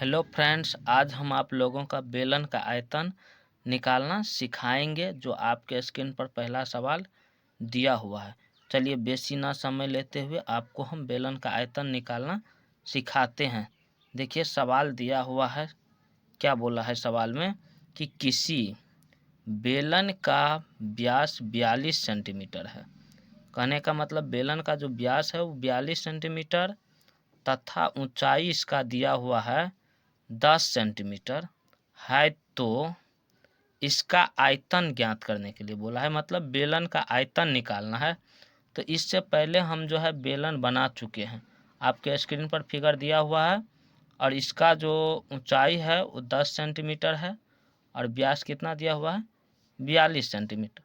Hello friends, आज हम आप लोगों का बेलन का आयतन निकालना सिखाएंगे जो आपके स्क्रीन पर पहला सवाल दिया हुआ है। चलिए बेसी ना समय लेते हुए आपको हम बेलन का आयतन निकालना सिखाते हैं। देखिए सवाल दिया हुआ है, क्या बोला है सवाल में कि किसी बेलन का व्यास 42 सेंटीमीटर है। कहने का मतलब बेलन का जो व्यास है वो 42 सेंटीमीटर तथा ऊंचाई इसका दिया हुआ है 10 सेंटीमीटर है। तो इसका आयतन ज्ञात करने के लिए बोला है, मतलब बेलन का आयतन निकालना है। तो इससे पहले हम जो है बेलन बना चुके हैं, आपके स्क्रीन पर फिगर दिया हुआ है। और इसका जो ऊंचाई है वो 10 सेंटीमीटर है और व्यास कितना दिया हुआ है 42 सेंटीमीटर।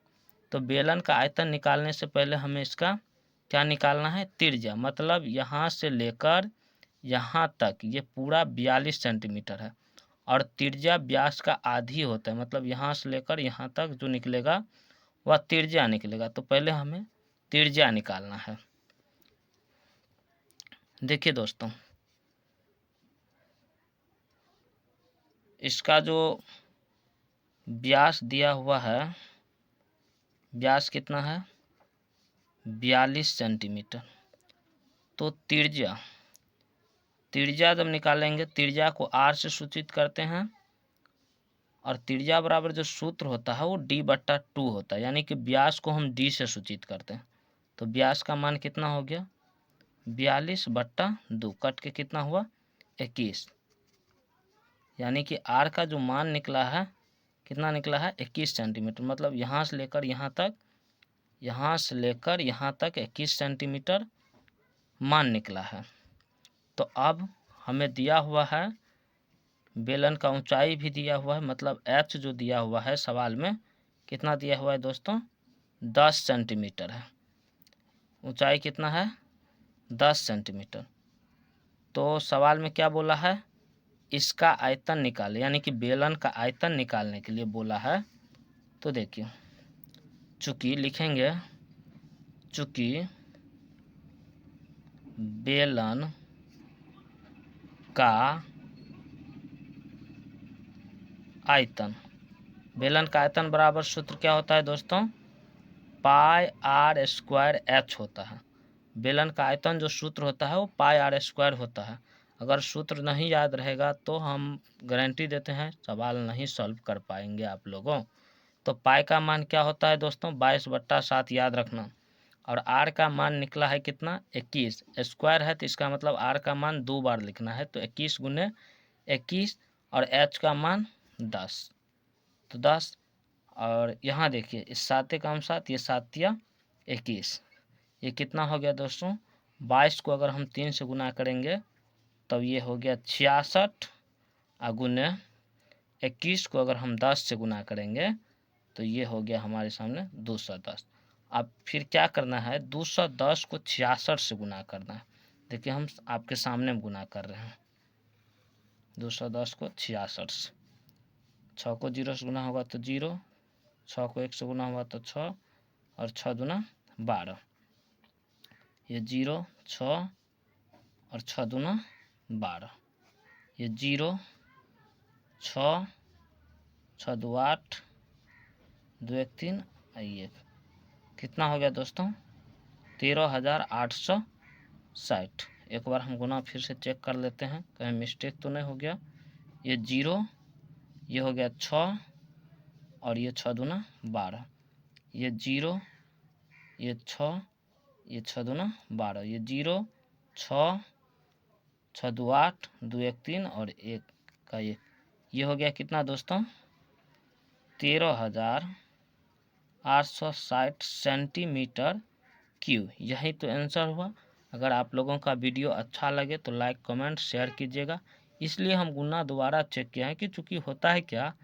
तो बेलन का आयतन निकालने से पहले हमें इसका क्या निकालना है, त्रिज्या। मतलब यहाँ से लेकर यहाँ तक ये पूरा 42 सेंटीमीटर है और त्रिज्या व्यास का आधी होता है, मतलब यहाँ से लेकर यहाँ तक जो निकलेगा वह त्रिज्या निकलेगा। तो पहले हमें त्रिज्या निकालना है। देखिए दोस्तों, इसका जो व्यास दिया हुआ है, व्यास कितना है 42 सेंटीमीटर। तो त्रिज्या जब निकालेंगे, त्रिज्या को आर से सूचित करते हैं और त्रिज्या बराबर जो सूत्र होता है वो d/2 होता है, यानी कि व्यास को हम d से सूचित करते हैं। तो व्यास का मान कितना हो गया 42/2, कट के कितना हुआ 21, यानी कि आर का जो मान निकला है कितना निकला है 21 सेंटीमीटर। मतलब यहाँ से लेकर यहाँ तक 21 सेंटीमीटर मान निकला है। तो अब हमें दिया हुआ है बेलन का ऊंचाई भी दिया हुआ है, मतलब एच जो दिया हुआ है सवाल में कितना दिया हुआ है दोस्तों 10 सेंटीमीटर है। ऊंचाई कितना है 10 सेंटीमीटर। तो सवाल में क्या बोला है, इसका आयतन निकाले, यानी कि बेलन का आयतन निकालने के लिए बोला है। तो देखिए, चूंकि लिखेंगे चूंकि बेलन का आयतन बराबर सूत्र क्या होता है दोस्तों, पाई आर स्क्वायर एच होता है। बेलन का आयतन जो सूत्र होता है वो पाई आर स्क्वायर होता है। अगर सूत्र नहीं याद रहेगा तो हम गारंटी देते हैं सवाल नहीं सॉल्व कर पाएंगे आप लोगों। तो पाई का मान क्या होता है दोस्तों 22/7 याद रखना। और आर का मान निकला है कितना 21, स्क्वायर है तो इसका मतलब आर का मान 2 बार लिखना है, तो 21 × 21 और एच का मान 10, तो 10। और यहाँ देखिए इस 7 का 7, ये 7×21, ये कितना हो गया दोस्तों 22 को अगर हम 3 से गुना करेंगे तब ये हो गया 66 और गुने 21 को अगर हम 10 से गुना करेंगे तो ये हो गया हमारे सामने 210। अब फिर क्या करना है 210 को 66 से गुना करना है। देखिए हम आपके सामने गुना कर रहे हैं, 210 को 66 से, 6 को 0 से गुना होगा तो 0, 6 को 1 से गुना हुआ तो 6 और 6 दूना 12, ये 0 6 और 6 दूना 12, ये 0 6 6 2 8 2 1 3, ये कितना हो गया दोस्तों 13,860। एक बार हम गुना फिर से चेक कर लेते हैं कहीं मिस्टेक तो नहीं हो गया। ये 0, ये हो गया 6 और ये 6 दूना 12, ये 0, ये 6, ये 6 दूना 12, ये 0 6 6 2 8 2 1 3 और 1 का 1, ये हो गया कितना दोस्तों 13,860 सेंटीमीटर क्यूब। यही तो आंसर हुआ। अगर आप लोगों का वीडियो अच्छा लगे तो लाइक कमेंट शेयर कीजिएगा। इसलिए हम गुना दोबारा चेक किए हैं कि चूँकि होता है क्या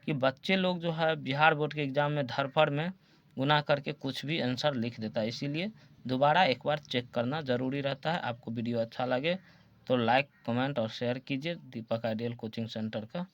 कि बच्चे लोग जो है बिहार बोर्ड के एग्ज़ाम में धरफड़ में गुना करके कुछ भी आंसर लिख देता है, इसीलिए दोबारा एक बार चेक करना ज़रूरी रहता है। आपको वीडियो अच्छा लगे तो लाइक कमेंट और शेयर कीजिए दीपक आइडियल कोचिंग सेंटर का।